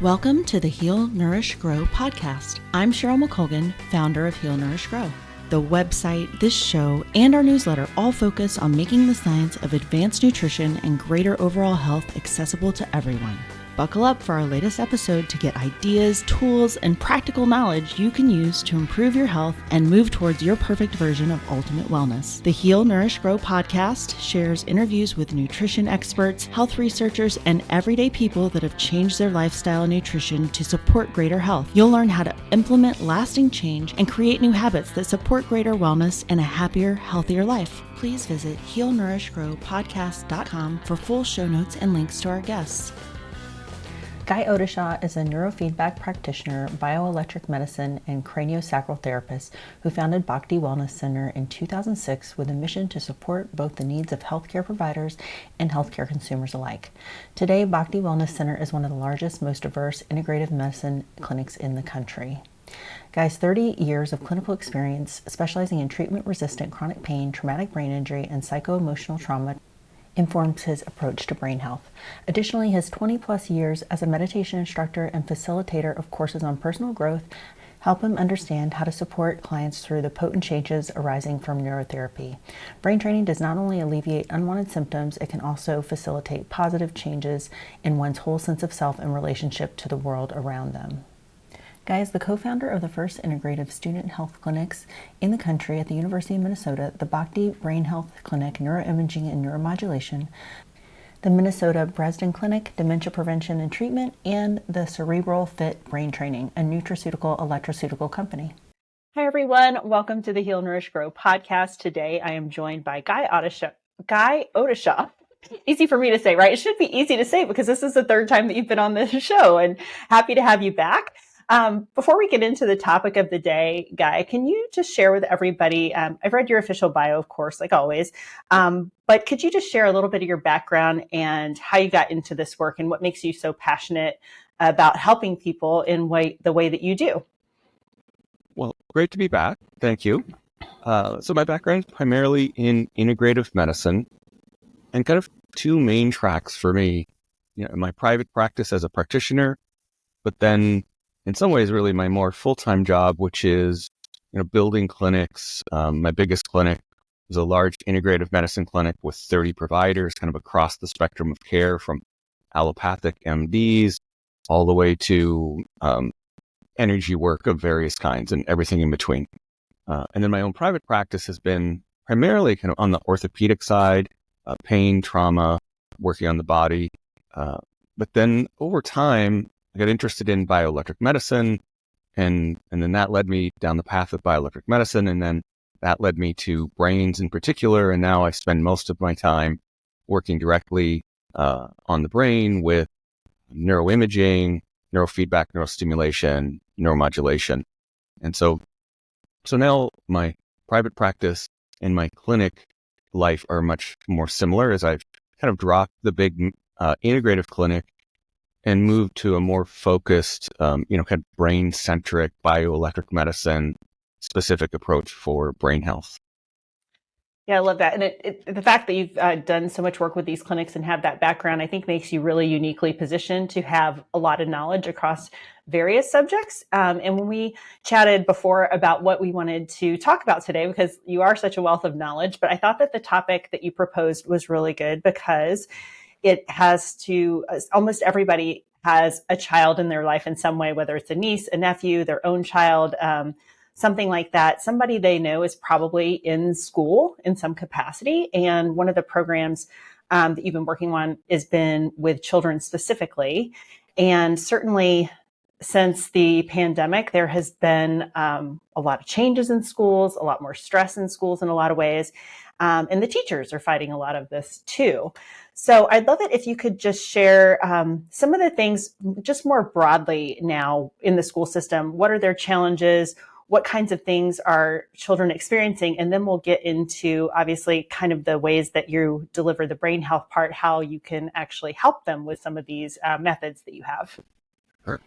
Welcome to the Heal, Nourish, Grow podcast. I'm Cheryl McColgan, founder of Heal, Nourish, Grow. The website, this show, and our newsletter all focus on making the science of advanced nutrition and greater overall health accessible to everyone. Buckle up for our latest episode to get ideas, tools, and practical knowledge you can use to improve your health and move towards your perfect version of ultimate wellness. The Heal, Nourish, Grow podcast shares interviews with nutrition experts, health researchers, and everyday people that have changed their lifestyle and nutrition to support greater health. You'll learn how to implement lasting change and create new habits that support greater wellness and a happier, healthier life. Please visit healnourishgrowpodcast.com for full show notes and links to our guests. Guy Odishaw is a neurofeedback practitioner, bioelectric medicine, and craniosacral therapist who founded Bhakti Wellness Center in 2006 with a mission to support both the needs of healthcare providers and healthcare consumers alike. Today, Bhakti Wellness Center is one of the largest, most diverse integrative medicine clinics in the country. Guy's 30 years of clinical experience specializing in treatment-resistant chronic pain, traumatic brain injury, and psycho-emotional trauma informs his approach to brain health. Additionally, his 20 plus years as a meditation instructor and facilitator of courses on personal growth help him understand how to support clients through the potent changes arising from neurotherapy. Brain training does not only alleviate unwanted symptoms, it can also facilitate positive changes in one's whole sense of self and relationship to the world around them. Guy is the co-founder of the first integrative student health clinics in the country at the University of Minnesota, the Bhakti Brain Health Clinic, Neuroimaging and Neuromodulation, the Minnesota Bresden Clinic, Dementia Prevention and Treatment, and the Cerebral Fit Brain Training, a nutraceutical electroceutical company. Hi, everyone. Welcome to the Heal, Nourish, Grow podcast. Today, I am joined by Guy Odishaw. Easy for me to say, right? It should be easy to say because this is the third time that you've been on this show, and happy to have you back. Before we get into the topic of the day, Guy, can you just share with everybody, I've read your official bio, of course, like always, but could you just share a little bit of your background and how you got into this work and what makes you so passionate about helping people in the way that you do? Well, great to be back. Thank you. So my background is primarily in integrative medicine and kind of two main tracks for me, my private practice as a practitioner, but then in some ways, really my more full-time job, which is, building clinics. My biggest clinic is a large integrative medicine clinic with 30 providers kind of across the spectrum of care, from allopathic MDs all the way to energy work of various kinds and everything in between. And then my own private practice has been primarily kind of on the orthopedic side, pain, trauma, working on the body. But then over time, I got interested in bioelectric medicine, and then that led me down the path of bioelectric medicine, and then that led me to brains in particular, and now I spend most of my time working directly on the brain with neuroimaging, neurofeedback, neurostimulation, neuromodulation. And so now my private practice and my clinic life are much more similar, as I've kind of dropped the big integrative clinic and moved to a more focused, kind of brain-centric bioelectric medicine specific approach for brain health. Yeah, I love that. And the fact that you've done so much work with these clinics and have that background, I think makes you really uniquely positioned to have a lot of knowledge across various subjects. And when we chatted before about what we wanted to talk about today, because you are such a wealth of knowledge, but I thought that the topic that you proposed was really good because it has to, almost everybody has a child in their life in some way, whether it's a niece, a nephew, their own child, something like that. Somebody they know is probably in school in some capacity. And one of the programs that you've been working on has been with children specifically. And certainly since the pandemic, there has been a lot of changes in schools, a lot more stress in schools in a lot of ways. And the teachers are fighting a lot of this too. So I'd love it if you could just share some of the things just more broadly now in the school system. What are their challenges? What kinds of things are children experiencing? And then we'll get into, obviously, kind of the ways that you deliver the brain health part, how you can actually help them with some of these methods that you have. Sure.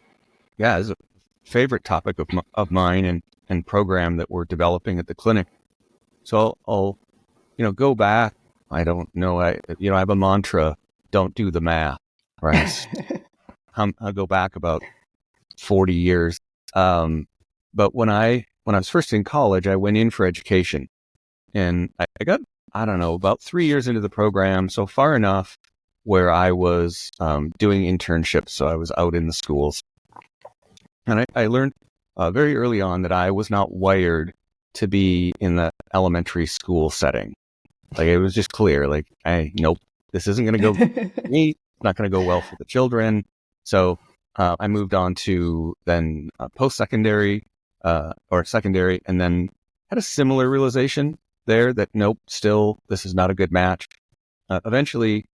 Yeah, it's a favorite topic of mine and program that we're developing at the clinic. So I'll go back. I don't know. I have a mantra: don't do the math, right? I'll go back about 40 years. But when I was first in college, I went in for education, and I got, I don't know, about 3 years into the program, so far enough where I was doing internships. So I was out in the schools, and I learned very early on that I was not wired to be in the elementary school setting. Like, it was just clear, like, hey, nope, this isn't going to go for me. It's not going to go well for the children. So I moved on to then post-secondary or secondary, and then had a similar realization there that nope, still, this is not a good match. Eventually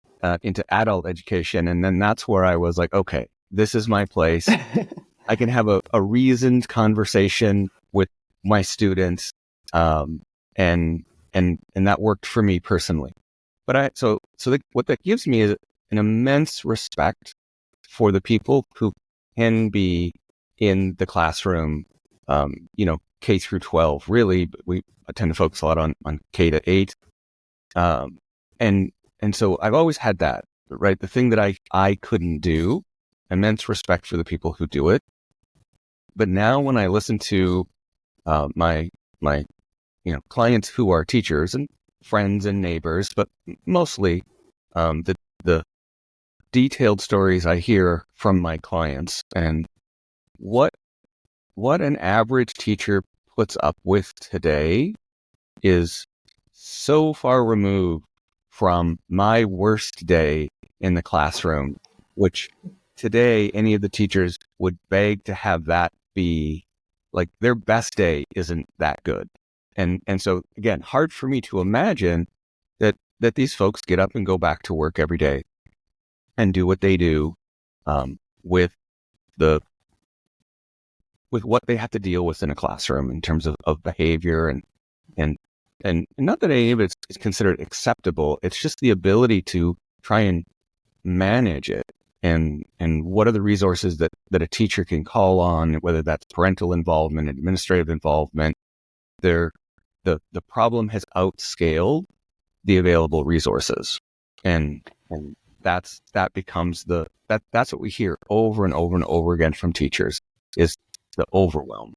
into adult education. And then that's where I was like, okay, this is my place. I can have a reasoned conversation with my students. And that worked for me personally. But what that gives me is an immense respect for the people who can be in the classroom, K through 12, really, but we tend to focus a lot on K to 8. And so I've always had that, right? The thing that I couldn't do, immense respect for the people who do it. But now when I listen to my clients who are teachers and friends and neighbors, but mostly the detailed stories I hear from my clients, and what an average teacher puts up with today is so far removed from my worst day in the classroom, which today any of the teachers would beg to have that be like their best day isn't that good. And so again, hard for me to imagine that these folks get up and go back to work every day and do what they do with what they have to deal with in a classroom in terms of behavior and not that any of it is considered acceptable. It's just the ability to try and manage it, and what are the resources that a teacher can call on, whether that's parental involvement, administrative involvement. The problem has outscaled the available resources, and that becomes that's what we hear over and over and over again from teachers, is the overwhelm.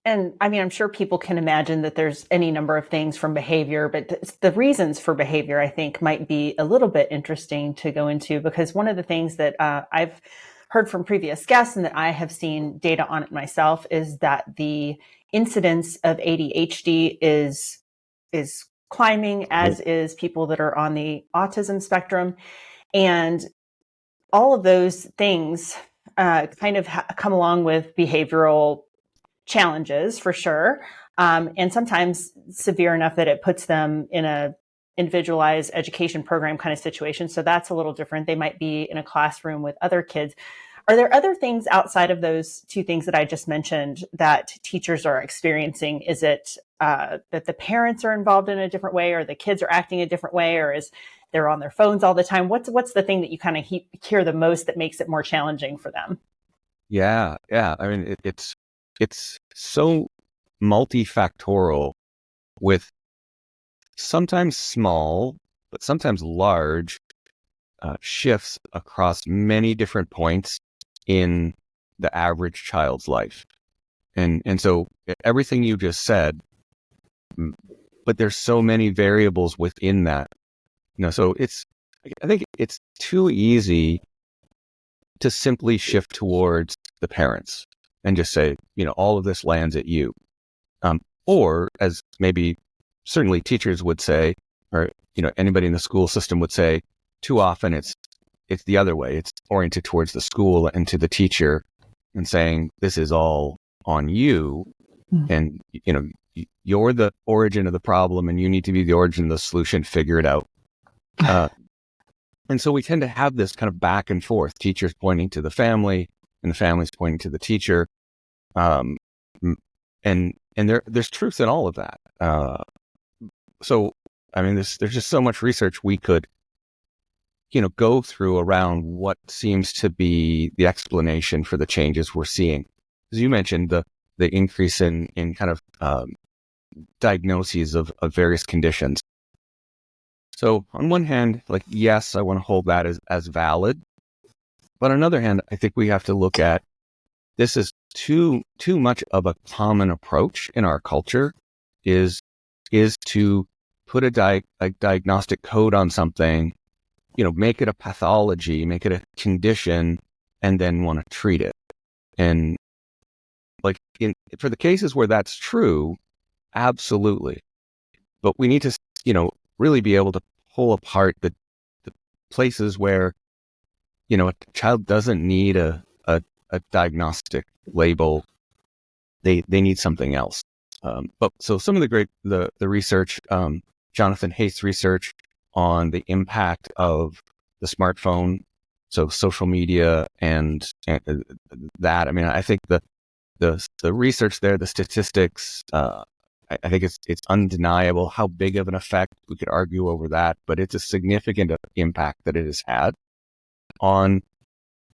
And I mean, I'm sure people can imagine that there's any number of things from behavior, but the reasons for behavior, I think, might be a little bit interesting to go into, because one of the things that I've heard from previous guests and that I have seen data on it myself is that the incidence of ADHD is climbing, as is people that are on the autism spectrum. And all of those things kind of come along with behavioral challenges, for sure, and sometimes severe enough that it puts them in a individualized education program kind of situation. So that's a little different. They might be in a classroom with other kids. Are there other things outside of those two things that I just mentioned that teachers are experiencing? Is it that the parents are involved in a different way, or the kids are acting a different way, or is they're on their phones all the time? What's the thing that you kind of hear the most that makes it more challenging for them? Yeah. I mean, it's so multifactorial, with sometimes small, but sometimes large shifts across many different points in the average child's life. And so everything you just said, but there's so many variables within that. So I think it's too easy to simply shift towards the parents and just say, all of this lands at you. Or as maybe certainly teachers would say, or, anybody in the school system would say, too often it's the other way. It's oriented towards the school and to the teacher, and saying, this is all on you. And, you're the origin of the problem, and you need to be the origin of the solution, figure it out. And so we tend to have this kind of back and forth, teachers pointing to the family and the families pointing to the teacher. And there's truth in all of that. So, I mean, there's just so much research we could, go through around what seems to be the explanation for the changes we're seeing. As you mentioned, the increase in kind of diagnoses of various conditions. So on one hand, like, yes, I want to hold that as valid. But on the other hand, I think we have to look at this is too much of a common approach in our culture is to put a diagnostic code on something, make it a pathology, make it a condition, and then want to treat it. And like for the cases where that's true, absolutely. But we need to, really be able to pull apart the places where, a child doesn't need a diagnostic label. They need something else. But so some of the research, Jonathan Haith's research on the impact of the smartphone, so social media and that. I mean, I think the research there, the statistics, I think it's undeniable how big of an effect. We could argue over that, but it's a significant impact that it has had on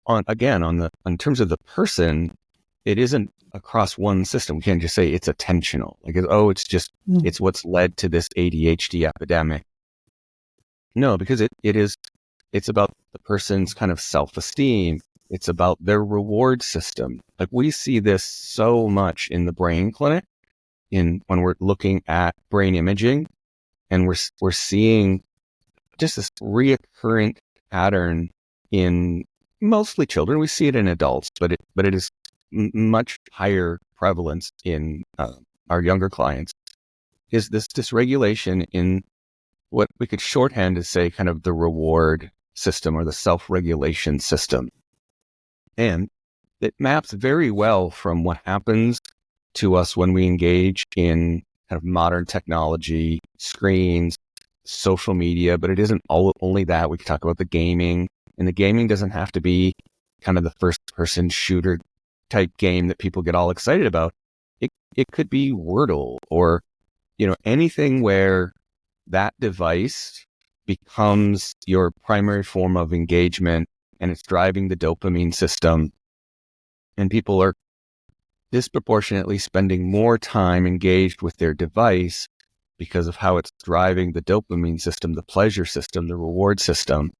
in terms of the person. It isn't across one system. We can't just say it's attentional. Like, it's what's led to this ADHD epidemic. No, because it's about the person's kind of self-esteem. It's about their reward system. Like, we see this so much in the brain clinic when we're looking at brain imaging, and we're seeing just this reoccurrent pattern in mostly children. We see it in adults, but it is much higher prevalence in our younger clients, is this dysregulation in what we could shorthand as say kind of the reward system or the self-regulation system. And it maps very well from what happens to us when we engage in kind of modern technology, screens, social media, but it isn't only that. We could talk about the gaming, and the gaming doesn't have to be kind of the first-person shooter type game that people get all excited about. It could be Wordle or, anything where that device becomes your primary form of engagement and it's driving the dopamine system. And people are disproportionately spending more time engaged with their device because of how it's driving the dopamine system, the pleasure system, the reward system.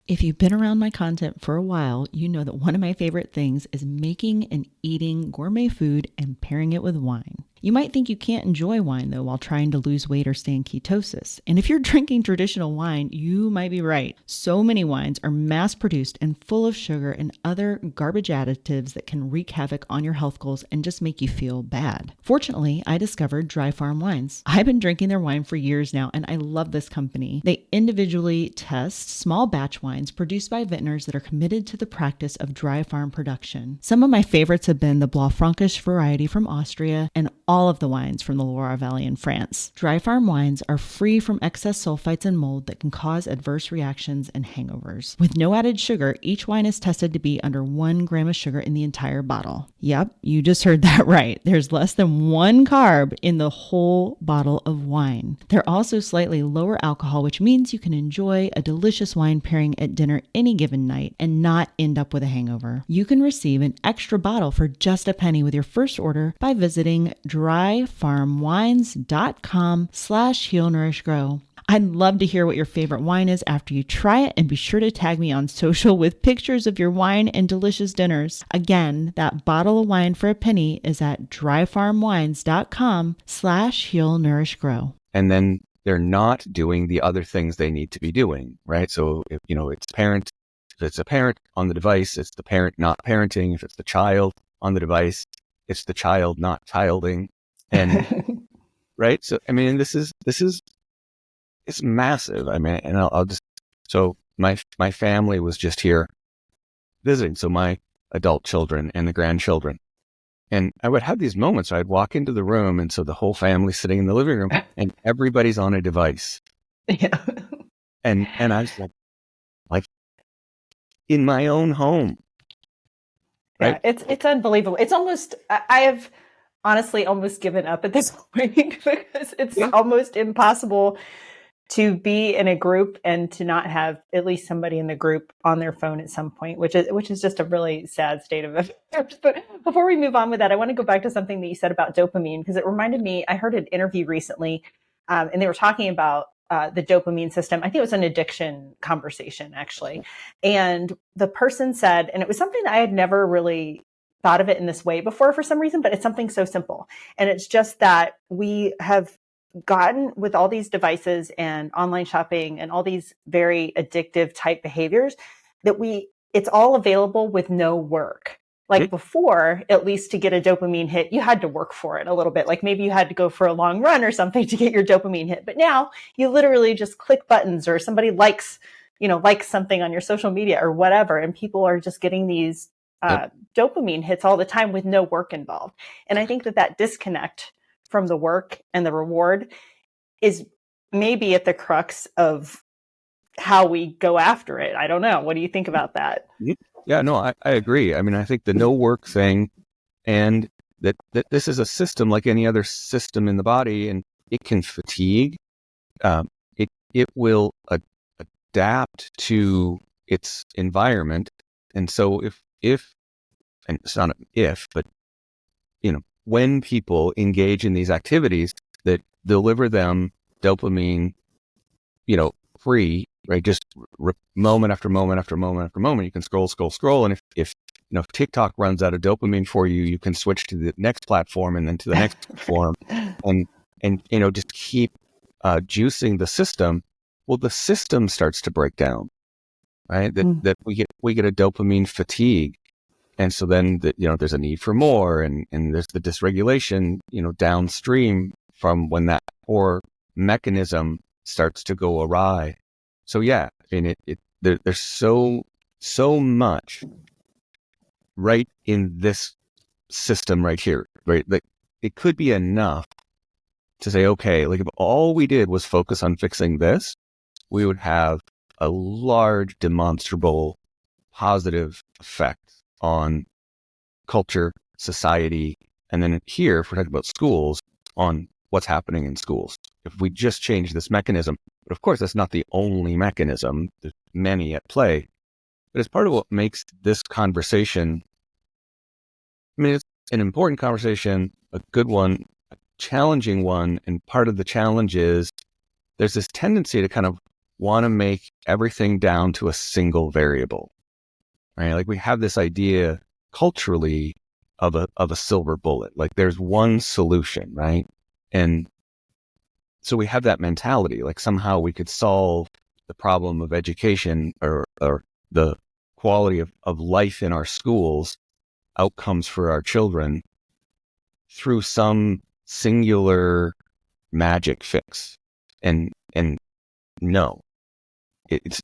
If you've been around my content for a while, you know that one of my favorite things is making and eating gourmet food and pairing it with wine. You might think you can't enjoy wine, though, while trying to lose weight or stay in ketosis. And if you're drinking traditional wine, you might be right. So many wines are mass-produced and full of sugar and other garbage additives that can wreak havoc on your health goals and just make you feel bad. Fortunately, I discovered Dry Farm Wines. I've been drinking their wine for years now, and I love this company. They individually test small batch wines produced by vintners that are committed to the practice of dry farm production. Some of my favorites have been the Blaufränkisch variety from Austria and all of the wines from the Loire Valley in France. Dry farm wines are free from excess sulfites and mold that can cause adverse reactions and hangovers. With no added sugar, each wine is tested to be under 1 gram of sugar in the entire bottle. Yep, you just heard that right. There's less than 1 carb in the whole bottle of wine. They're also slightly lower alcohol, which means you can enjoy a delicious wine pairing at dinner any given night and not end up with a hangover. You can receive an extra bottle for just a penny with your first order by visiting dryfarmwines.com/healnourishgrow. I'd love to hear what your favorite wine is after you try it, and be sure to tag me on social with pictures of your wine and delicious dinners. Again, that bottle of wine for a penny is at dryfarmwines.com/healnourishgrow. And then they're not doing the other things they need to be doing, right? So if it's a parent on the device, it's the parent not parenting. If it's the child on the device, it's the child not childing. And right. So, I mean, it's massive. I mean, and I'll just, so my family was just here visiting. So my adult children and the grandchildren, and I would have these moments. I'd walk into the room, and so the whole family's sitting in the living room and everybody's on a device. Yeah. And I was like in my own home. Right? Yeah, it's unbelievable. It's almost, I have honestly almost given up at this point because it's almost impossible to be in a group and to not have at least somebody in the group on their phone at some point, which is just a really sad state of affairs. But before we move on with that, I want to go back to something that you said about dopamine, because it reminded me, I heard an interview recently, and they were talking about the dopamine system. I think it was an addiction conversation, actually. And the person said, and it was something that I had never really thought of it in this way before for some reason, but it's something so simple. And it's just that we have gotten with all these devices and online shopping and all these very addictive type behaviors that it's all available with no work. Like before, at least to get a dopamine hit, you had to work for it a little bit. Like maybe you had to go for a long run or something to get your dopamine hit. But now you literally just click buttons, or somebody likes something on your social media or whatever. And people are just getting these dopamine hits all the time with no work involved. And I think that disconnect from the work and the reward is maybe at the crux of how we go after it. I don't know. What do you think about that? Yeah, no, I agree. I mean, I think the no work thing, and that this is a system like any other system in the body, and it can fatigue. It will adapt to its environment. And so if and it's not an if, but when people engage in these activities that deliver them dopamine, free, right? Just moment after moment after moment after moment, you can scroll. And if TikTok runs out of dopamine for you, you can switch to the next platform and then to the next platform and just keep juicing the system. Well, the system starts to break down, right? That we get a dopamine fatigue. And so then there's a need for more, and there's the dysregulation, downstream from when that core mechanism starts to go awry. So yeah, I mean, there's so much right in this system right here, right? Like it could be enough to say, okay, like if all we did was focus on fixing this, we would have a large, demonstrable, positive effect on culture, society, and then here, if we're talking about schools, on what's happening in schools. If we just change this mechanism, but of course, that's not the only mechanism. There's many at play, but it's part of what makes this conversation, I mean, it's an important conversation, a good one, a challenging one, and part of the challenge is there's this tendency to kind of want to make everything down to a single variable, right? Like we have this idea culturally of a silver bullet, like there's one solution, right? And so we have that mentality, like somehow we could solve the problem of education or the quality of life in our schools, outcomes for our children through some singular magic fix. And no,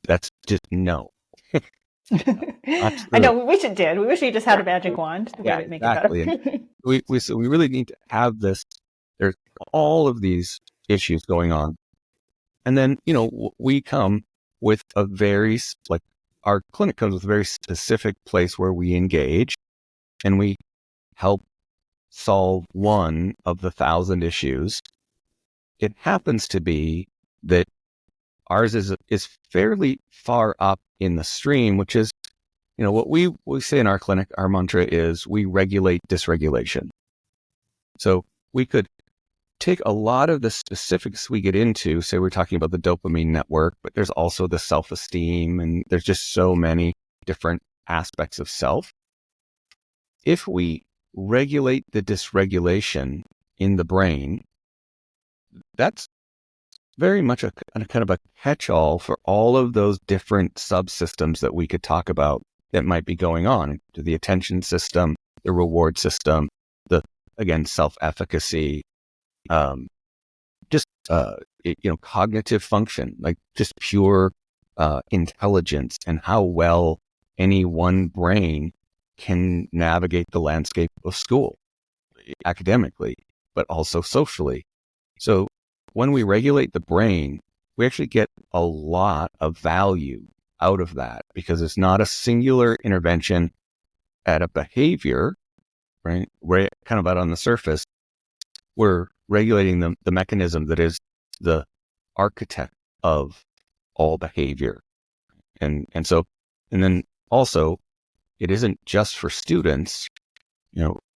that's just no. I know we wish it did. We wish we just had a magic wand to make exactly. it better. So we really need to have this. There's all of these issues going on, and then we come with our clinic comes with a very specific place where we engage, and we help solve one of the 1,000 issues. It happens to be that ours is fairly far up in the stream, which is, what we say in our clinic, our mantra is we regulate dysregulation. So we could take a lot of the specifics we get into, say we're talking about the dopamine network, but there's also the self-esteem, and there's just so many different aspects of self. If we regulate the dysregulation in the brain, that's very much a kind of a catch-all for all of those different subsystems that we could talk about that might be going on. The attention system, the reward system, again, self-efficacy, cognitive function, like just pure intelligence, and how well any one brain can navigate the landscape of school academically, but also socially. So when we regulate the brain, we actually get a lot of value out of that, because it's not a singular intervention at a behavior, right? We're kind of out on the surface. We're regulating the mechanism that is the architect of all behavior. And then also, it isn't just for students.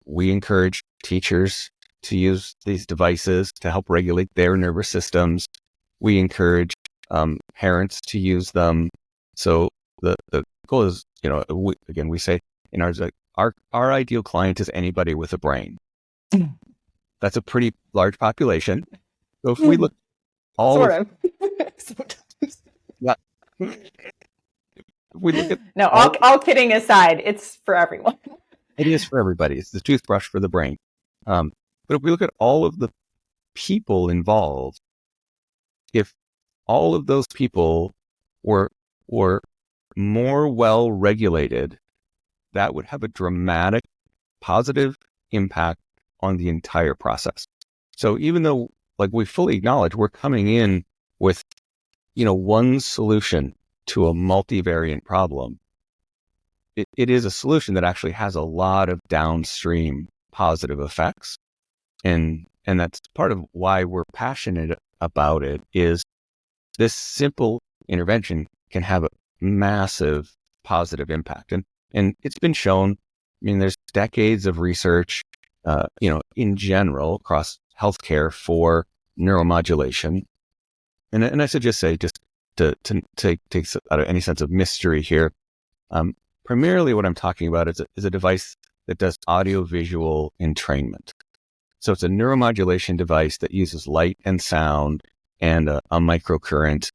We encourage teachers to use these devices to help regulate their nervous systems. We encourage parents to use them. So the goal is, we say in ours, like, our ideal client is anybody with a brain. That's a pretty large population. So if we look sort of. Sometimes. Yeah. If we look at No, all kidding aside, it's for everyone. it is for everybody. It's the toothbrush for the brain. But if we look at all of the people involved, if all of those people were more well regulated, that would have a dramatic positive impact on the entire process. So even though, like, we fully acknowledge we're coming in with, one solution to a multivariant problem, it is a solution that actually has a lot of downstream positive effects. And that's part of why we're passionate about it, is this simple intervention can have a massive positive impact. And it's been shown, there's decades of research, in general across healthcare for neuromodulation. And I should just say, just to take out of any sense of mystery here, primarily what I'm talking about is a device that does audiovisual entrainment. So it's a neuromodulation device that uses light and sound and a microcurrent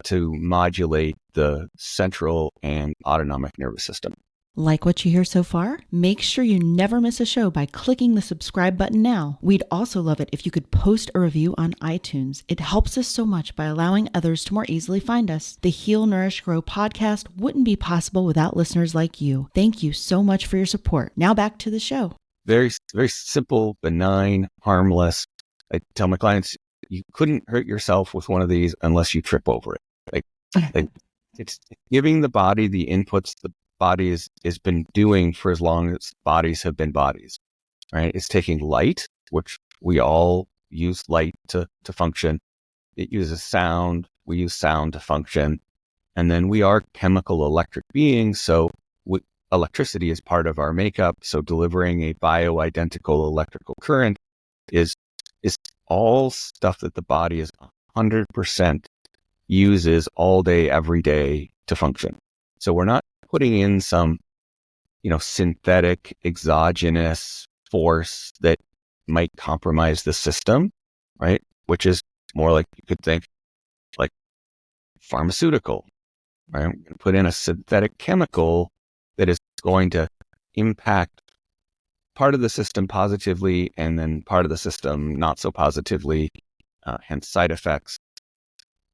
to modulate the central and autonomic nervous system. Like what you hear so far? Make sure you never miss a show by clicking the subscribe button now. We'd also love it if you could post a review on iTunes. It helps us so much by allowing others to more easily find us. The Heal, Nourish, Grow podcast wouldn't be possible without listeners like you. Thank you so much for your support. Now back to the show. Very, very simple, benign, harmless. I tell my clients, you couldn't hurt yourself with one of these unless you trip over it. Like it's giving the body the inputs the body has been doing for as long as bodies have been bodies, right? It's taking light, which we all use light to function. It uses sound. We use sound to function. And then we are chemical electric beings. So electricity is part of our makeup. So delivering a bioidentical electrical current is all stuff that the body is 100% uses all day, every day to function. So we're not putting in some, synthetic exogenous force that might compromise the system, right? Which is more like, you could think like pharmaceutical, right? We're going to put in a synthetic chemical that is going to impact part of the system positively and then part of the system not so positively, hence side effects.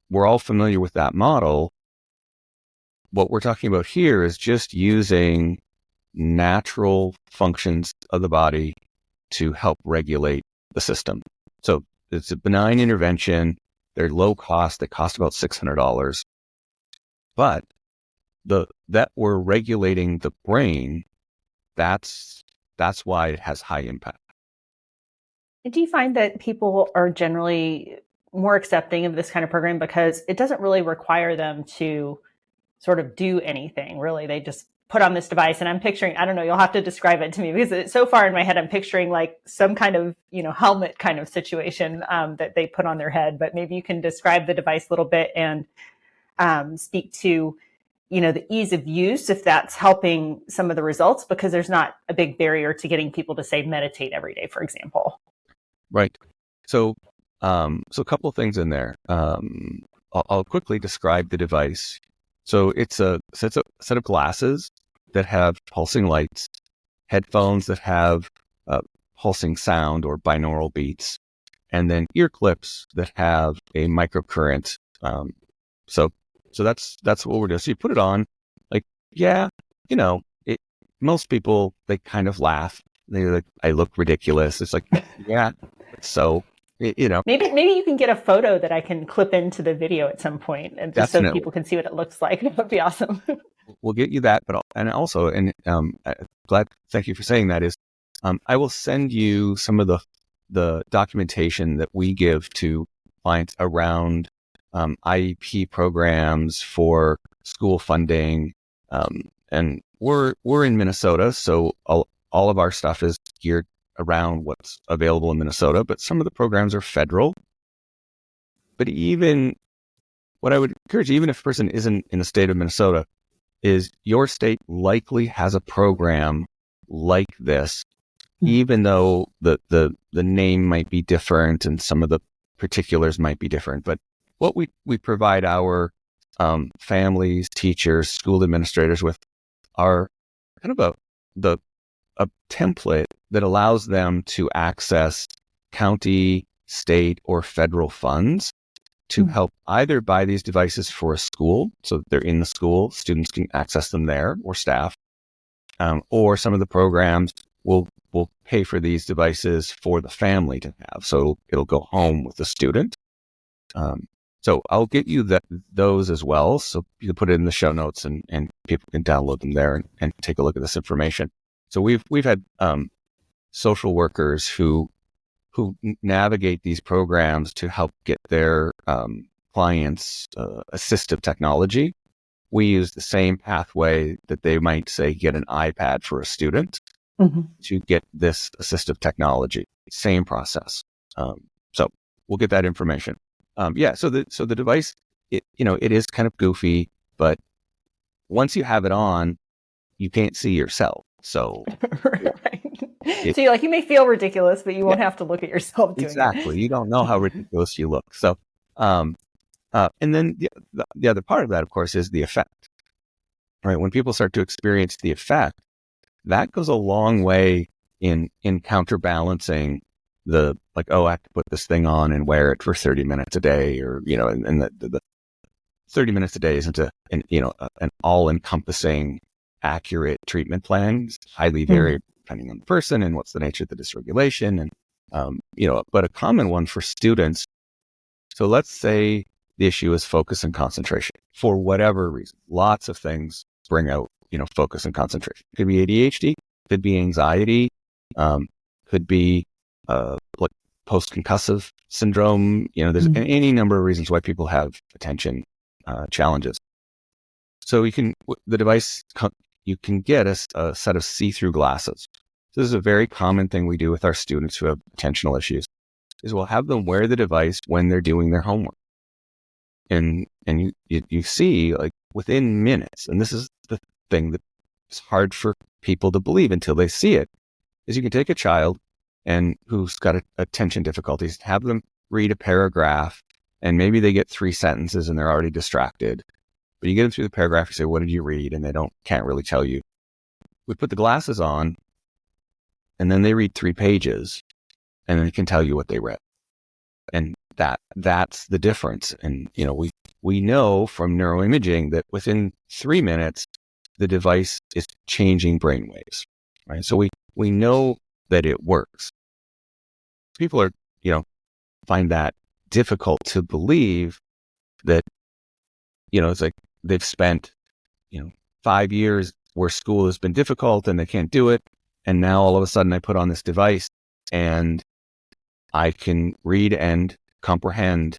We're all familiar with that model. What we're talking about here is just using natural functions of the body to help regulate the system. So it's a benign intervention. They're low cost. They cost about $600. But that we're regulating the brain, that's why it has high impact. Do you find that people are generally more accepting of this kind of program because it doesn't really require them to sort of do anything, really? They just put on this device, and I'm picturing, I don't know, you'll have to describe it to me, because so far in my head, I'm picturing like some kind of, helmet kind of situation that they put on their head. But maybe you can describe the device a little bit and speak to, the ease of use, if that's helping some of the results, because there's not a big barrier to getting people to, say, meditate every day, for example. Right. So a couple of things in there. I'll quickly describe the device. So it's a set of glasses that have pulsing lights, headphones that have pulsing sound or binaural beats, and then ear clips that have a microcurrent. So that's what we're doing. So you put it on, like, most people, they kind of laugh. They're like, I look ridiculous. It's like, yeah. So, Maybe you can get a photo that I can clip into the video at some point, and just so people can see what it looks like. That would be awesome. We'll get you that, thank you for saying that, is I will send you some of the documentation that we give to clients around IEP programs for school funding, and we're in Minnesota, so all of our stuff is geared around what's available in Minnesota, but some of the programs are federal. but even what I would encourage, even if a person isn't in the state of Minnesota, is your state likely has a program like this, even though the name might be different and some of the particulars might be different. But what we provide our families, teachers, school administrators with are kind of a template that allows them to access county, state, or federal funds to help either buy these devices for a school, so that they're in the school, students can access them there, or staff, or some of the programs will pay for these devices for the family to have, so it'll go home with the student. So I'll get you those as well, so you can put it in the show notes, and people can download them there and take a look at this information. So we've had social workers who navigate these programs to help get their clients assistive technology. We use the same pathway that they might, say, get an iPad for a student to get this assistive technology. Same process. So we'll get that information. So the device, it is kind of goofy, but once you have it on, you can't see yourself. So right. So you may feel ridiculous, but you won't have to look at yourself doing exactly. it. You don't know how ridiculous you look. So, and then the other part of that, of course, is the effect. Right? When people start to experience the effect, that goes a long way in counterbalancing the I have to put this thing on and wear it for 30 minutes a day, or and the 30 minutes a day isn't an all-encompassing, accurate treatment plan. It's highly varied depending on the person and what's the nature of the dysregulation, and but a common one for students. So let's say the issue is focus and concentration for whatever reason. Lots of things bring out focus and concentration. Could be ADHD, could be anxiety, could be post-concussive syndrome. There's any number of reasons why people have attention challenges. So the device, you can get a set of see-through glasses. So this is a very common thing we do with our students who have attentional issues, is we'll have them wear the device when they're doing their homework. And you see, within minutes, and this is the thing that is hard for people to believe until they see it, is you can take a child who's got attention difficulties, have them read a paragraph, and maybe they get 3 sentences and they're already distracted. But you get them through the paragraph, you say, what did you read? And they can't really tell you. We put the glasses on, and then they read 3 pages, and then they can tell you what they read. And that's the difference. And, we know from neuroimaging that within 3 minutes, the device is changing brainwaves, right? So we know that it works. People are, find that difficult to believe that, it's like they've spent, 5 years where school has been difficult and they can't do it. And now all of a sudden I put on this device and I can read and comprehend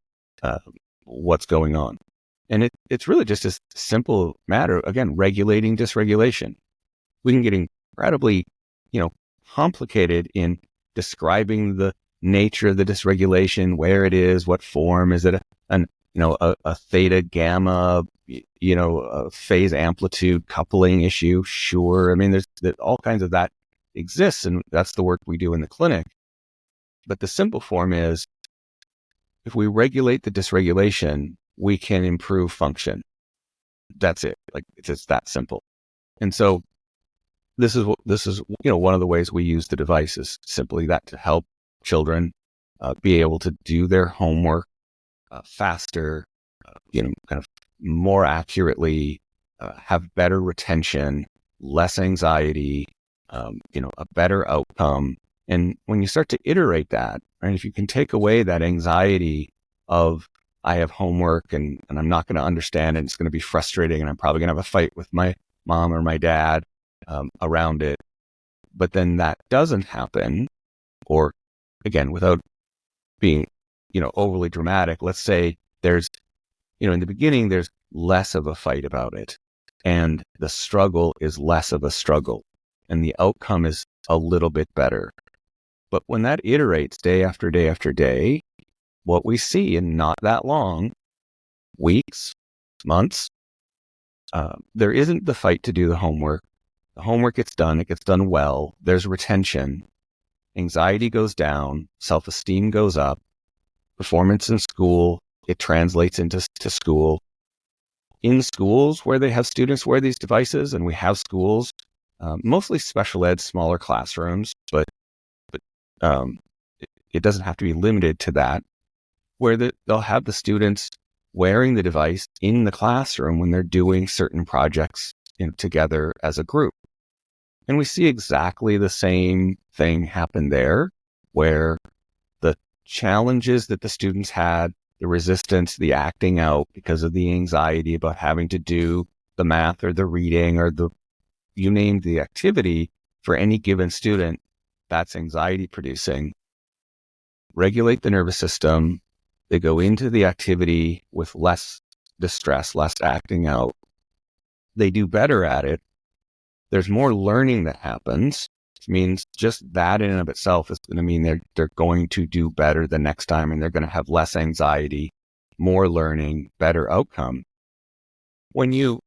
what's going on. And it's really just a simple matter, again, regulating dysregulation. We can get incredibly, complicated in describing the nature of the dysregulation, where it is, what form. Is it a theta gamma, a phase amplitude coupling issue? Sure. I mean, there's all kinds of that exists, and that's the work we do in the clinic. But the simple form is, if we regulate the dysregulation, we can improve function. That's it. It's just that simple. And so this is one of the ways we use the device is simply that, to help children be able to do their homework faster, kind of more accurately, have better retention, less anxiety, a better outcome. And when you start to iterate that, right, if you can take away that anxiety of, I have homework and I'm not going to understand it, it's going to be frustrating, and I'm probably going to have a fight with my mom or my dad around it. But then that doesn't happen, or again, without being, overly dramatic, let's say there's, in the beginning, there's less of a fight about it, and the struggle is less of a struggle, and the outcome is a little bit better. But when that iterates day after day after day, what we see in not that long, weeks, months, there isn't the fight to do the homework. The homework gets done, it gets done well, there's retention, anxiety goes down, self-esteem goes up, performance in school, it translates into school. In schools where they have students wear these devices, and we have schools, mostly special ed, smaller classrooms, but um, it doesn't have to be limited to that, where they'll have the students wearing the device in the classroom when they're doing certain projects together as a group. And we see exactly the same thing happen there, where the challenges that the students had, the resistance, the acting out because of the anxiety about having to do the math or the reading or you name the activity for any given student, that's anxiety producing. Regulate the nervous system. They go into the activity with less distress, less acting out. They do better at it. There's more learning that happens. It means just that in and of itself is going to mean they're going to do better the next time, and they're going to have less anxiety, more learning, better outcome. When you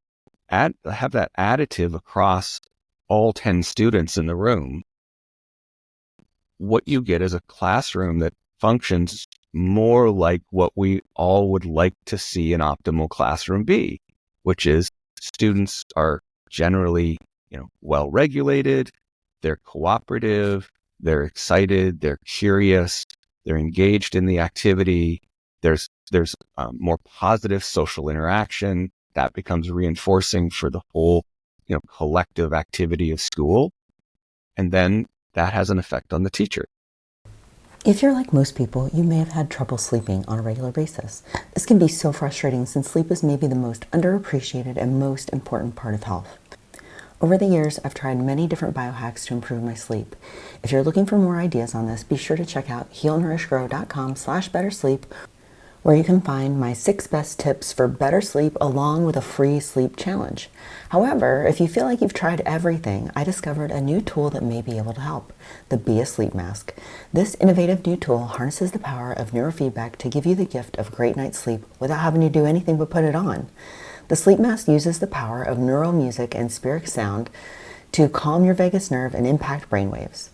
have that additive across all 10 students in the room, what you get is a classroom that functions more like what we all would like to see an optimal classroom be, which is students are generally, well regulated, they're cooperative, they're excited, they're curious, they're engaged in the activity. There's more positive social interaction that becomes reinforcing for the whole, collective activity of school, and then that has an effect on the teacher. If you're like most people, you may have had trouble sleeping on a regular basis. This can be so frustrating since sleep is maybe the most underappreciated and most important part of health. Over the years, I've tried many different biohacks to improve my sleep. If you're looking for more ideas on this, be sure to check out healnourishgrow.com/bettersleep, where you can find my 6 best tips for better sleep along with a free sleep challenge. However, if you feel like you've tried everything, I discovered a new tool that may be able to help, the Be a Sleep Mask. This innovative new tool harnesses the power of neurofeedback to give you the gift of great night's sleep without having to do anything but put it on. The sleep mask uses the power of neural music and spheric sound to calm your vagus nerve and impact brainwaves.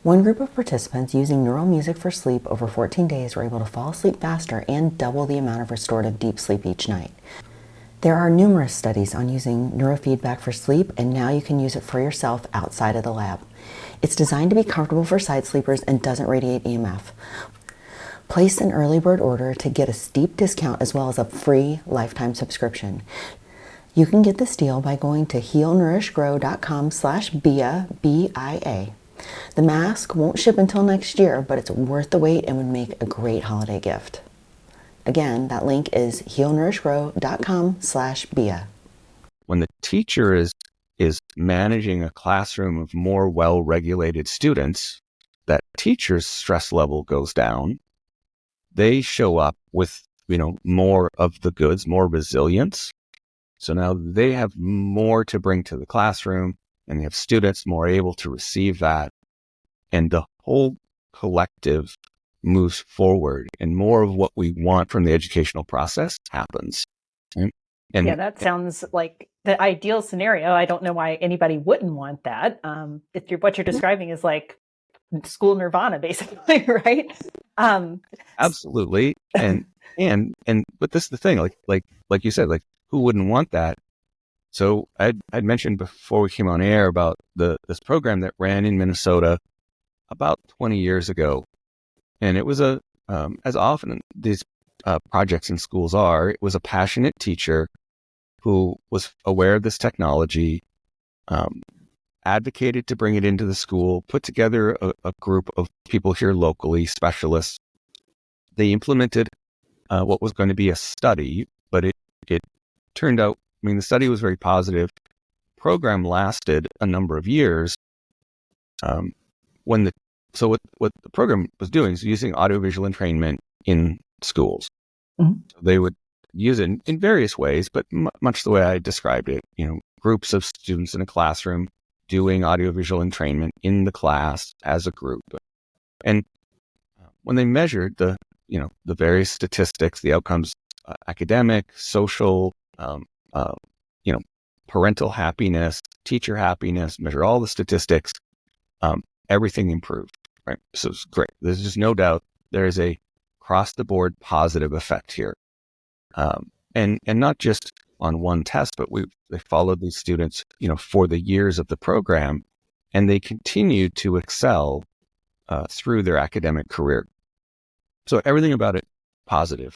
One group of participants using neural music for sleep over 14 days were able to fall asleep faster and double the amount of restorative deep sleep each night. There are numerous studies on using neurofeedback for sleep, and now you can use it for yourself outside of the lab. It's designed to be comfortable for side sleepers and doesn't radiate EMF. Place an early bird order to get a steep discount as well as a free lifetime subscription. You can get this deal by going to healnourishgrow.com/BIA, B-I-A. The mask won't ship until next year, but it's worth the wait and would make a great holiday gift. Again, that link is healnourishgrow.com/BIA. When the teacher is managing a classroom of more well-regulated students, that teacher's stress level goes down. They show up with, more of the goods, more resilience. So now they have more to bring to the classroom, and they have students more able to receive that. And the whole collective moves forward, and more of what we want from the educational process happens. Right? And that sounds like the ideal scenario. I don't know why anybody wouldn't want that. What you're describing is like school nirvana, basically, right? Absolutely. But this is the thing, like you said, like who wouldn't want that? So I'd mentioned before we came on air about this program that ran in Minnesota about 20 years ago. And it was as often these projects in schools are, it was a passionate teacher who was aware of this technology, advocated to bring it into the school, put together a group of people here locally, specialists. They implemented what was going to be a study, but it turned out, the study was very positive. The program lasted a number of years. What the program was doing is using audiovisual entrainment in schools. Mm-hmm. So they would use it in various ways, but much the way I described it, groups of students in a classroom doing audiovisual entrainment in the class as a group. And when they measured the the various statistics, the outcomes, academic, social, parental happiness, teacher happiness, measure all the statistics, everything improved, right? So it's great. There's just no doubt there is a across the board positive effect here. And not just on one test, but they followed these students, for the years of the program, and they continued to excel through their academic career. So everything about it positive.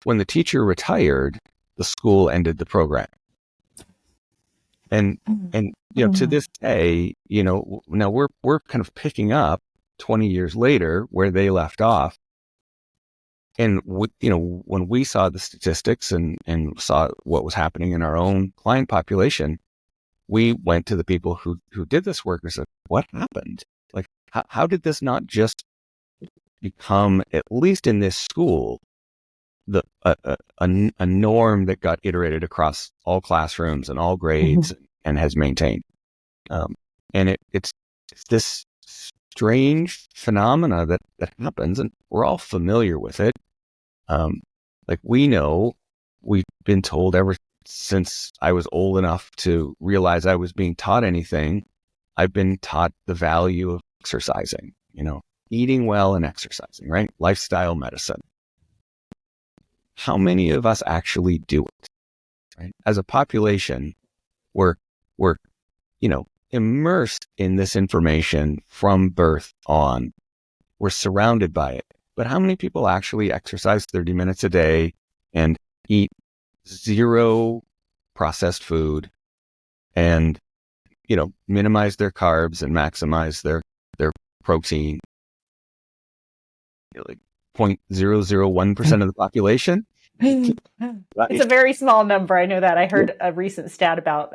When the teacher retired, the school ended the program. And to this day, now we're kind of picking up 20 years later where they left off. And when we saw the statistics and saw what was happening in our own client population, we went to the people who did this work and said, what happened? Like, how did this not just become, at least in this school, a norm that got iterated across all classrooms and all grades and has maintained? And it's this strange phenomena that happens, and we're all familiar with it. Like we've been told ever since I was old enough to realize I was being taught anything, I've been taught the value of exercising, eating well and exercising, right? Lifestyle medicine. How many of us actually do it, right? As a population, we're immersed in this information from birth on. We're surrounded by it. But how many people actually exercise 30 minutes a day and eat zero processed food and, minimize their carbs and maximize their protein? Like 0.001% of the population? It's a very small number. I know that. I heard a recent stat about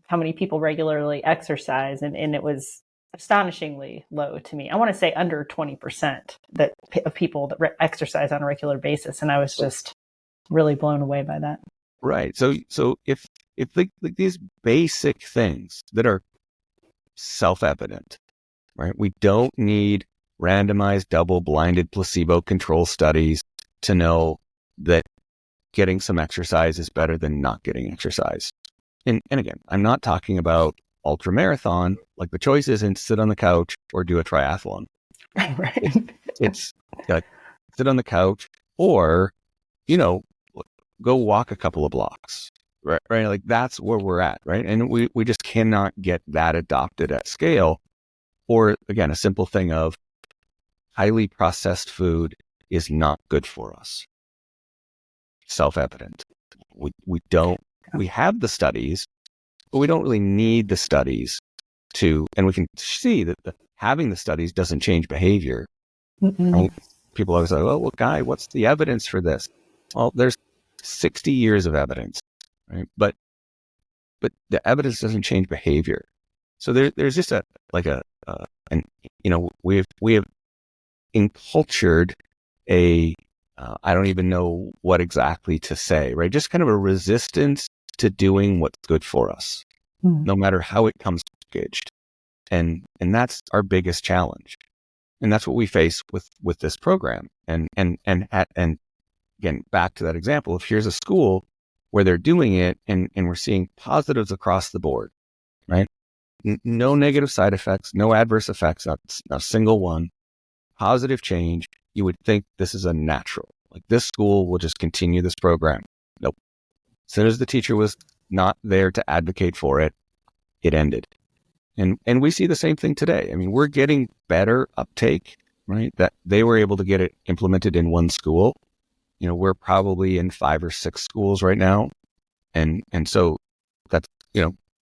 how many people regularly exercise, and it was astonishingly low to me. I want to say under 20% of people that exercise on a regular basis. And I was just really blown away by that. Right. So if these basic things that are self-evident, right? We don't need randomized, double-blinded, placebo-controlled studies to know that getting some exercise is better than not getting exercise. And again, I'm not talking about ultra marathon. Like, the choice isn't sit on the couch or do a triathlon. Right. It's like sit on the couch or, go walk a couple of blocks, right? Like, that's where we're at, right? And we just cannot get that adopted at scale. Or again, a simple thing of highly processed food is not good for us. Self-evident. We have the studies, but we don't really need the studies and we can see that having the studies doesn't change behavior. Right? People always say, well, Guy, what's the evidence for this? Well, there's 60 years of evidence, right? But the evidence doesn't change behavior. So there's just we have encultured I don't even know what exactly to say, right? Just kind of a resistance to doing what's good for us, no matter how it comes packaged. And that's our biggest challenge. And that's what we face with this program. And again, back to that example, if here's a school where they're doing it and we're seeing positives across the board, right? No negative side effects, no adverse effects, not a single one, positive change, you would think this is a natural. Like, this school will just continue this program. Nope. As soon as the teacher was not there to advocate for it, it ended. And we see the same thing today. I mean, we're getting better uptake, right? That they were able to get it implemented in one school. We're probably in 5 or 6 schools right now. And so that's,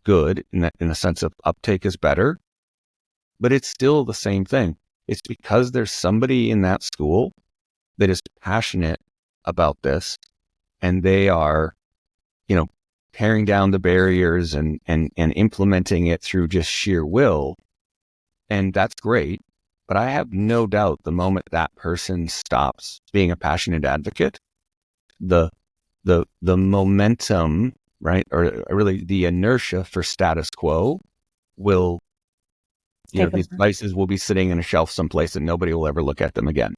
good in the sense of uptake is better, but it's still the same thing. It's because there's somebody in that school that is passionate about this, and they are, tearing down the barriers and implementing it through just sheer will. And that's great. But I have no doubt the moment that person stops being a passionate advocate, the momentum, right, or really the inertia for status quo will, these devices will be sitting in a shelf someplace and nobody will ever look at them again.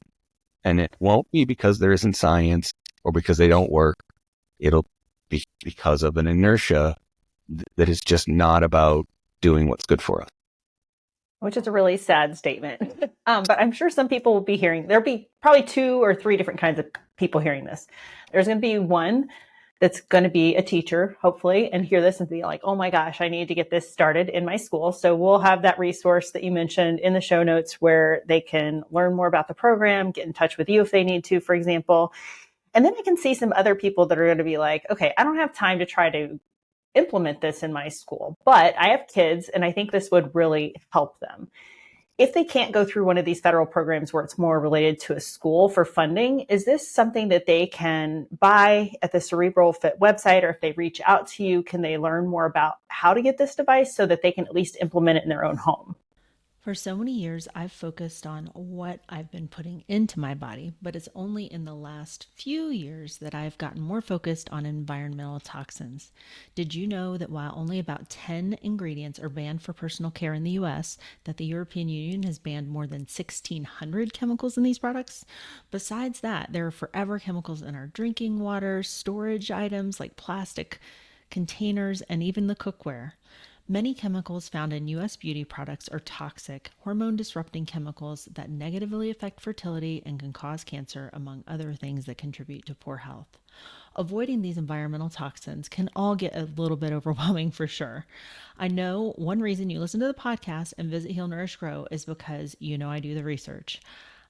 And it won't be because there isn't science or because they don't work. It'll be because of an inertia that is just not about doing what's good for us. Which is a really sad statement. But I'm sure some people will be hearing, there'll be probably 2 or 3 different kinds of people hearing this. There's going to be one that's going to be a teacher, hopefully, and hear this and be like, oh my gosh, I need to get this started in my school. So we'll have that resource that you mentioned in the show notes where they can learn more about the program, get in touch with you if they need to, for example. And then I can see some other people that are going to be like, okay, I don't have time to try to implement this in my school, but I have kids and I think this would really help them. If they can't go through one of these federal programs where it's more related to a school for funding, is this something that they can buy at the Cerebral Fit website? Or if they reach out to you, can they learn more about how to get this device so that they can at least implement it in their own home? For so many years, I've focused on what I've been putting into my body, but it's only in the last few years that I've gotten more focused on environmental toxins. Did you know that while only about 10 ingredients are banned for personal care in the US, that the European Union has banned more than 1,600 chemicals in these products? Besides that, there are forever chemicals in our drinking water, storage items like plastic containers, and even the cookware. Many chemicals found in U.S. beauty products are toxic, hormone disrupting chemicals that negatively affect fertility and can cause cancer, among other things that contribute to poor health. Avoiding these environmental toxins can all get a little bit overwhelming for sure. I know one reason you listen to the podcast and visit Heal Nourish Grow is because you know I do the research.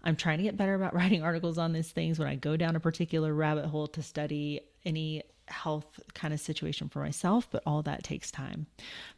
I'm trying to get better about writing articles on these things when I go down a particular rabbit hole to study any health kind of situation for myself, but all that takes time.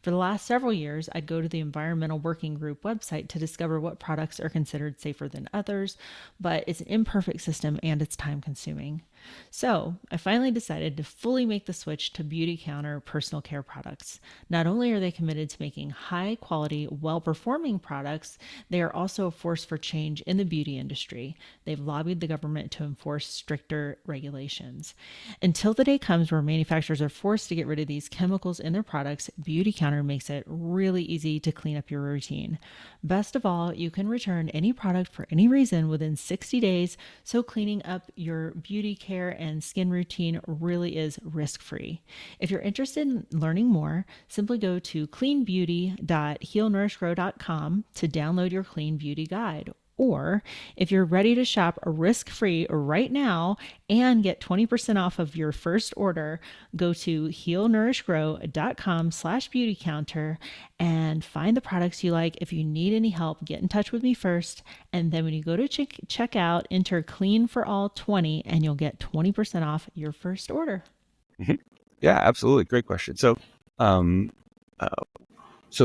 For the last several years, I'd go to the Environmental Working Group website to discover what products are considered safer than others, but it's an imperfect system and it's time consuming. So I finally decided to fully make the switch to Beauty Counter personal care products. Not only are they committed to making high quality, well performing products, they are also a force for change in the beauty industry. They've lobbied the government to enforce stricter regulations. Until the day comes where manufacturers are forced to get rid of these chemicals in their products, Beauty Counter makes it really easy to clean up your routine. Best of all, you can return any product for any reason within 60 days, so cleaning up your beauty care and skin routine really is risk-free. If you're interested in learning more, simply go to cleanbeauty.healnourishgrow.com to download your clean beauty guide. Or if you're ready to shop risk-free right now and get 20% off of your first order, go to healnourishgrow.com/beautycounter and find the products you like. If you need any help, get in touch with me first. And then when you go to check out, enter Clean for All 20 and you'll get 20% off your first order. Yeah, absolutely. Great question. So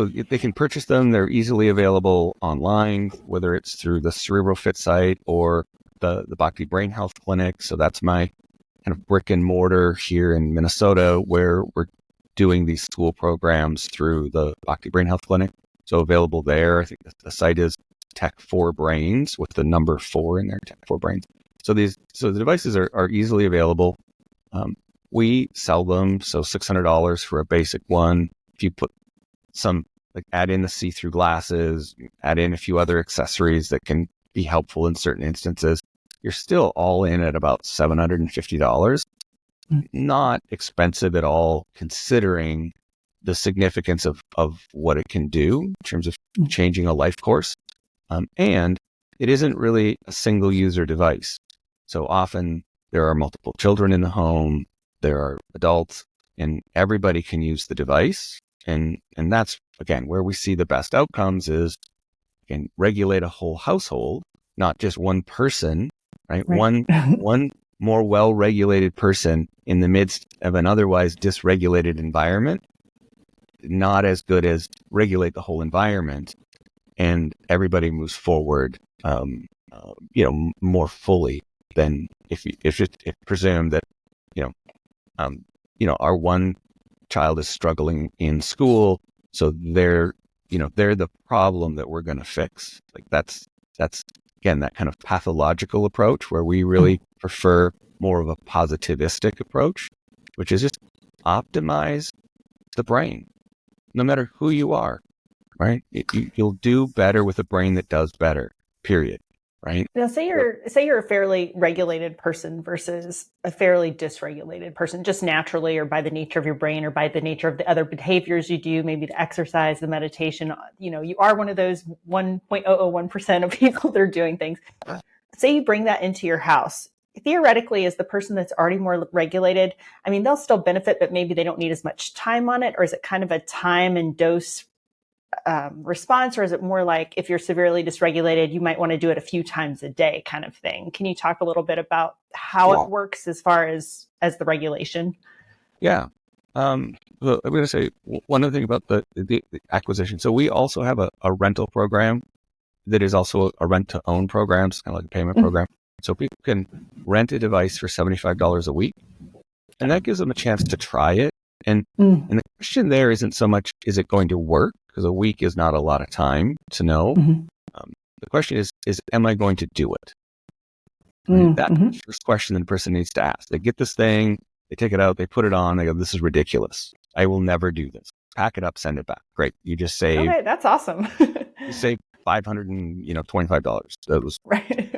they can purchase them. They're easily available online, whether it's through the Cerebral Fit site or the Bhakti Brain Health Clinic. So that's my kind of brick and mortar here in Minnesota, where we're doing these school programs through the Bhakti Brain Health Clinic. So available there. I think the site is Tech 4 Brains with the number 4 in there, Tech 4 Brains. So the devices are easily available. We sell them, so $600 for a basic one. If you put some, like, add in the see-through glasses, add in a few other accessories that can be helpful in certain instances, you're still all in at about $750. Not expensive at all, considering the significance of what it can do in terms of changing a life course. And it isn't really a single user device. So often there are multiple children in the home, there are adults, and everybody can use the device. And that's, again, where we see the best outcomes is, again, regulate a whole household, not just one person, right? One more well-regulated person in the midst of an otherwise dysregulated environment, not as good as regulate the whole environment, and everybody moves forward, more fully than if presume that, our one child is struggling in school, so they're the problem that we're going to fix. Like that's again, that kind of pathological approach where we really prefer more of a positivistic approach, which is just optimize the brain, no matter who you are, right? You'll do better with a brain that does better, period. right? Now, say you're a fairly regulated person versus a fairly dysregulated person, just naturally, or by the nature of your brain, or by the nature of the other behaviors you do, maybe the exercise, the meditation. You are one of those 1.001% of people that are doing things. Say you bring that into your house. Theoretically, as the person that's already more regulated, I mean, they'll still benefit, but maybe they don't need as much time on it. Or is it kind of a time and dose response, or is it more like if you're severely dysregulated, you might want to do it a few times a day kind of thing? Can you talk a little bit about how it works as far as the regulation? Yeah. Well, I'm going to say one other thing about the acquisition. So we also have a rental program that is also a rent-to-own program, kind of like a payment program. So people can rent a device for $75 a week, and that gives them a chance to try it. And the question there isn't so much, is it going to work? Because a week is not a lot of time to know. The question is, am I going to do it? Right? That's the first question that the person needs to ask. They get this thing, they take it out, they put it on, they go, this is ridiculous. I will never do this. Pack it up, send it back. Great. You just saved. Okay, that's awesome. You saved $525. That was right.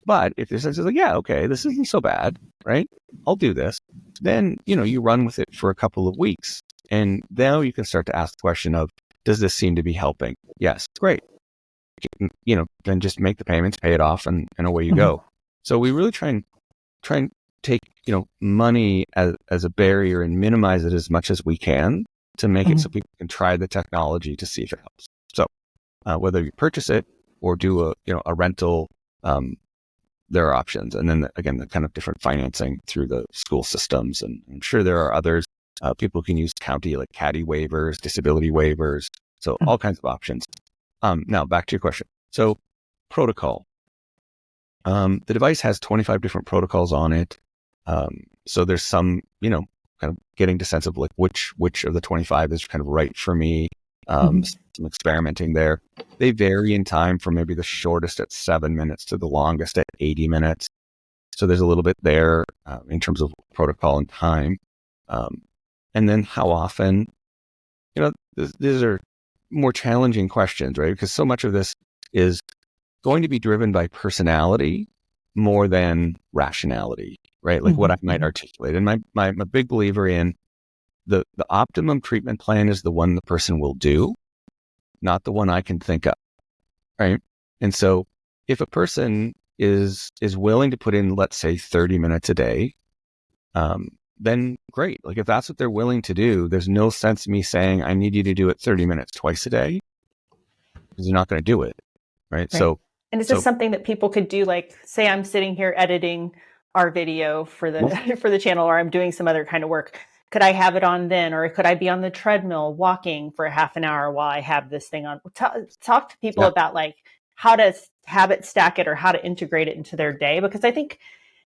But if this is like, yeah, okay, this isn't so bad, right? I'll do this. Then, you run with it for a couple of weeks. And now you can start to ask the question of, does this seem to be helping? Yes, great. Then just make the payments, pay it off, and away you go. So we really try and take, money as a barrier and minimize it as much as we can to make it so people can try the technology to see if it helps. So whether you purchase it or do a rental, there are options. And then again, the kind of different financing through the school systems. And I'm sure there are others. People can use county, like CADI waivers, disability waivers. So all kinds of options. Now back to your question. So protocol. The device has 25 different protocols on it. So there's some, kind of getting to sense of like which of the 25 is kind of right for me. Some experimenting there. They vary in time from maybe the shortest at 7 minutes to the longest at 80 minutes. So there's a little bit there in terms of protocol and time. And then how often, these are more challenging questions, right? Because so much of this is going to be driven by personality more than rationality, right? Like what I might articulate. And I'm a big believer in the optimum treatment plan is the one the person will do, not the one I can think of, right? And so if a person is willing to put in, let's say, 30 minutes a day, then great. Like if that's what they're willing to do, there's no sense in me saying, I need you to do it 30 minutes twice a day, because you're not going to do it, right? So, and is this something that people could do? Like, say I'm sitting here editing our video for the for the channel, or I'm doing some other kind of work. Could I have it on then, or could I be on the treadmill walking for half an hour while I have this thing on? Talk to people about like how to habit stack it or how to integrate it into their day, because I think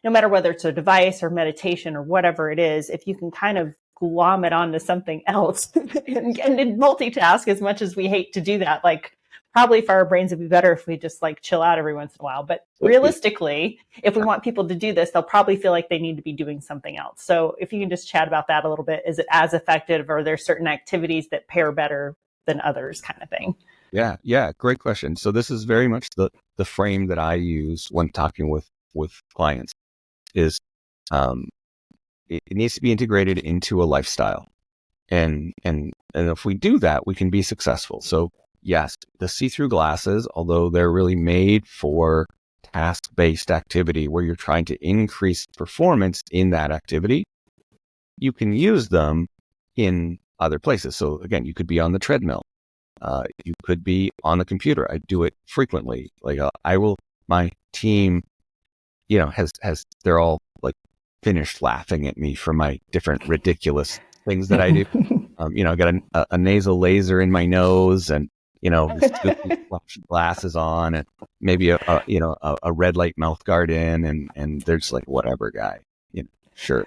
no matter whether it's a device or meditation or whatever it is, if you can kind of glom it onto something else and multitask, as much as we hate to do that, like probably for our brains it'd be better if we just like chill out every once in a while. But realistically, if we want people to do this, they'll probably feel like they need to be doing something else. So if you can just chat about that a little bit, is it as effective, or are there certain activities that pair better than others, kind of thing? Yeah. Great question. So this is very much the frame that I use when talking with clients is, it needs to be integrated into a lifestyle. And if we do that, we can be successful. So yes, the see-through glasses, although they're really made for task-based activity where you're trying to increase performance in that activity, you can use them in other places. So again, you could be on the treadmill. You could be on the computer. I do it frequently. Like my team, they're all like finished laughing at me for my different ridiculous things that I do. I got a nasal laser in my nose, and these glasses on, and maybe a red light mouth guard in, and they're just like, whatever, guy, sure.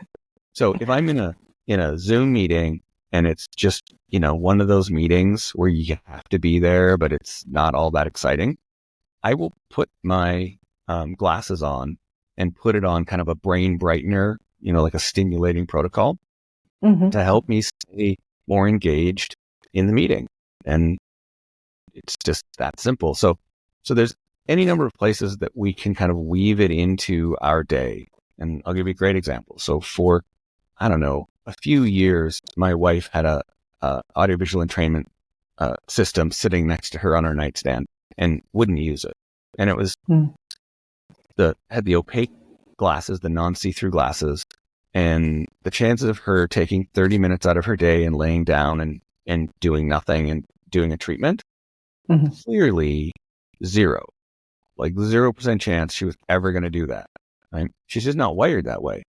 So if I'm in a Zoom meeting and it's just one of those meetings where you have to be there, but it's not all that exciting, I will put my glasses on and put it on kind of a brain brightener, like a stimulating protocol to help me stay more engaged in the meeting. And it's just that simple. So there's any number of places that we can kind of weave it into our day. And I'll give you a great example. So for, I don't know, a few years, my wife had a audiovisual entrainment system sitting next to her on her nightstand and wouldn't use it. And it was had the opaque glasses, the non-see-through glasses, and the chances of her taking 30 minutes out of her day and laying down and doing nothing and doing a treatment, clearly zero. Like 0% chance she was ever going to do that. Right? She's just not wired that way.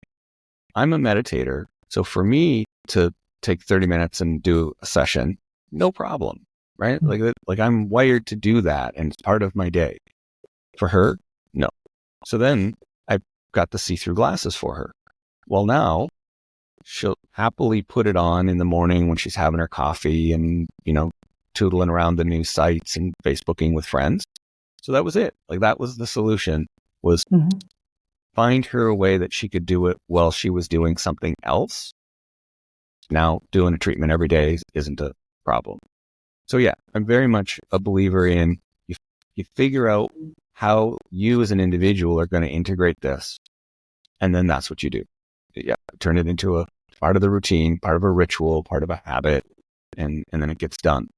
I'm a meditator, so for me to take 30 minutes and do a session, no problem, right? Like I'm wired to do that, and it's part of my day. For her, no. So then I got the see-through glasses for her. Well, now she'll happily put it on in the morning when she's having her coffee and, tootling around the news sites and Facebooking with friends. So that was it. Like that was the solution, was find her a way that she could do it while she was doing something else. Now doing a treatment every day isn't a problem. So yeah, I'm very much a believer in you figure out how you as an individual are going to integrate this. And then that's what you do. Yeah. Turn it into a part of the routine, part of a ritual, part of a habit, and then it gets done.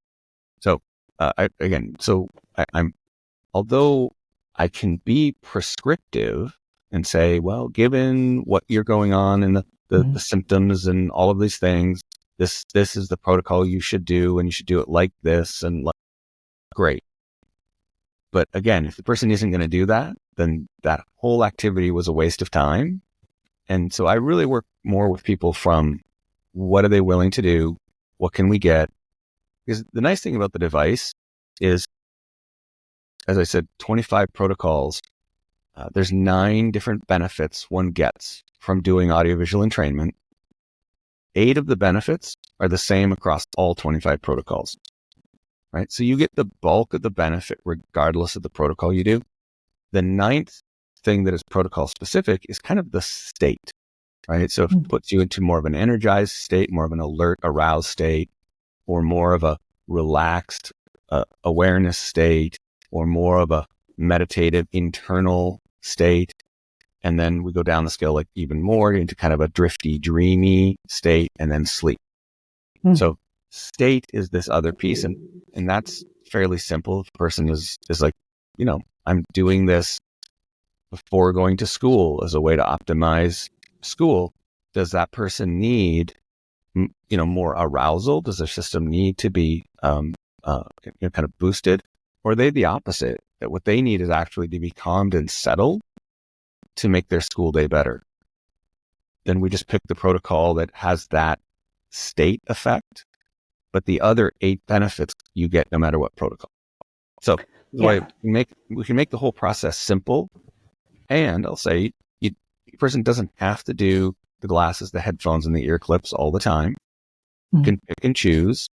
So I'm although I can be prescriptive and say, well, given what you're going on and the symptoms and all of these things, this is the protocol you should do, and you should do it like this, and great. But again, if the person isn't going to do that, then that whole activity was a waste of time. And so I really work more with people from what are they willing to do? What can we get? Because the nice thing about the device is, as I said, 25 protocols. There's 9 different benefits one gets from doing audiovisual entrainment. 8 of the benefits are the same across all 25 protocols, right? So you get the bulk of the benefit regardless of the protocol you do. The 9th thing that is protocol specific is kind of the state, right? So if it puts you into more of an energized state, more of an alert, aroused state, or more of a relaxed awareness state, or more of a meditative internal state. And then we go down the scale like even more into kind of a drifty, dreamy state, and then sleep. So state is this other piece, and that's fairly simple. If the person is like, I'm doing this before going to school as a way to optimize school. Does that person need, more arousal? Does their system need to be, kind of boosted? Or are they the opposite? That what they need is actually to be calmed and settled to make their school day better. Then we just pick the protocol that has that state effect, but the other 8 benefits you get no matter what protocol. So we can make the whole process simple. And I'll say, the person doesn't have to do the glasses, the headphones, and the ear clips all the time. You can pick and choose.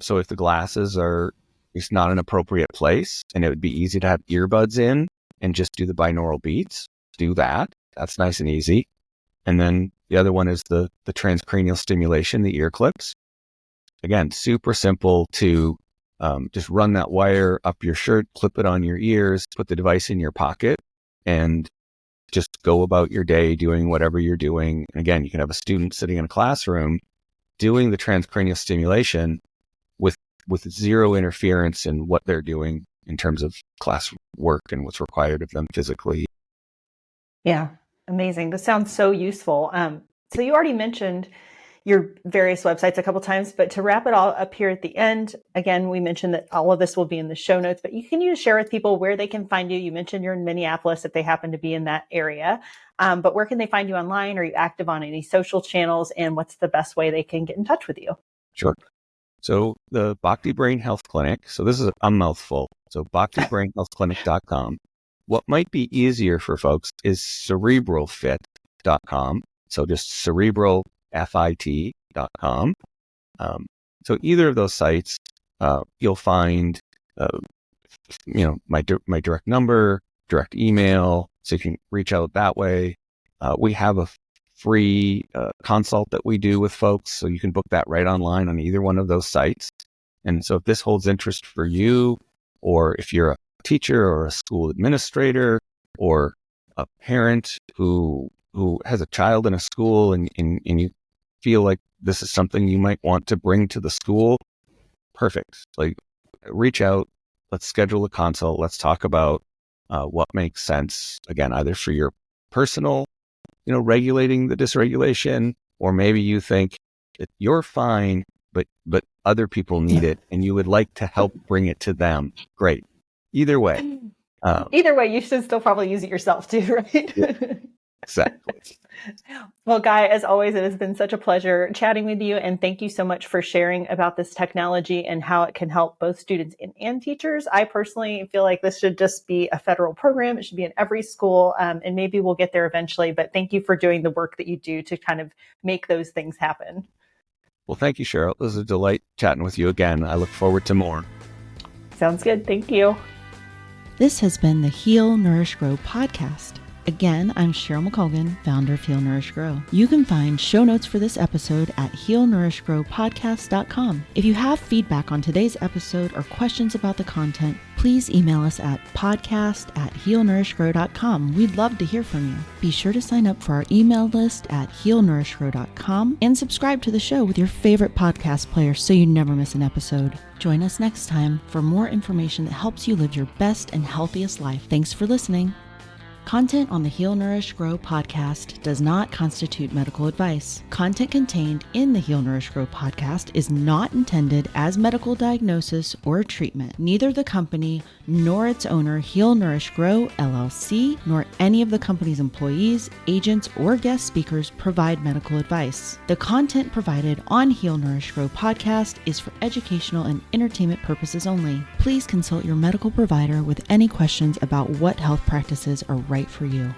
So if the glasses are just not an appropriate place, and it would be easy to have earbuds in and just do the binaural beats, do that. That's nice and easy. And then the other one is the transcranial stimulation, the ear clips. Again, super simple to just run that wire up your shirt, clip it on your ears, put the device in your pocket, and just go about your day doing whatever you're doing. And again, you can have a student sitting in a classroom doing the transcranial stimulation with zero interference in what they're doing in terms of class work and what's required of them physically. Yeah, amazing. This sounds so useful. So you already mentioned your various websites a couple times, but to wrap it all up here at the end, again, we mentioned that all of this will be in the show notes, but can you share with people where they can find you? You mentioned you're in Minneapolis if they happen to be in that area, but where can they find you online? Are you active on any social channels, and what's the best way they can get in touch with you? Sure. So the Bhakti Brain Health Clinic, so this is a mouthful. So bhaktibrainhealthclinic.com. What might be easier for folks is cerebralfit.com. So just cerebralfit.com. So either of those sites, you'll find, my direct number, direct email, so you can reach out that way. We have a free consult that we do with folks, so you can book that right online on either one of those sites. And so if this holds interest for you, or if you're teacher or a school administrator or a parent who has a child in a school and you feel like this is something you might want to bring to the school, perfect. Like, reach out, let's schedule a consult, let's talk about what makes sense, again, either for your personal, regulating the dysregulation, or maybe you think that you're fine, but other people need it and you would like to help bring it to them. Great. Either way. You should still probably use it yourself too, right? Yeah, exactly. Well, Guy, as always, it has been such a pleasure chatting with you. And thank you so much for sharing about this technology and how it can help both students and teachers. I personally feel like this should just be a federal program. It should be in every school. And maybe we'll get there eventually. But thank you for doing the work that you do to kind of make those things happen. Well, thank you, Cheryl. It was a delight chatting with you again. I look forward to more. Sounds good. Thank you. This has been the Heal, Nourish, Grow podcast. Again, I'm Cheryl McColgan, founder of Heal, Nourish, Grow. You can find show notes for this episode at healnourishgrowpodcast.com. If you have feedback on today's episode or questions about the content, please email us at podcast@healnourishgrow.com. We'd love to hear from you. Be sure to sign up for our email list at healnourishgrow.com and subscribe to the show with your favorite podcast player so you never miss an episode. Join us next time for more information that helps you live your best and healthiest life. Thanks for listening. Content on the Heal, Nourish, Grow podcast does not constitute medical advice. Content contained in the Heal, Nourish, Grow podcast is not intended as medical diagnosis or treatment. Neither the company nor its owner, Heal, Nourish, Grow, LLC, nor any of the company's employees, agents, or guest speakers provide medical advice. The content provided on Heal, Nourish, Grow podcast is for educational and entertainment purposes only. Please consult your medical provider with any questions about what health practices are right for you.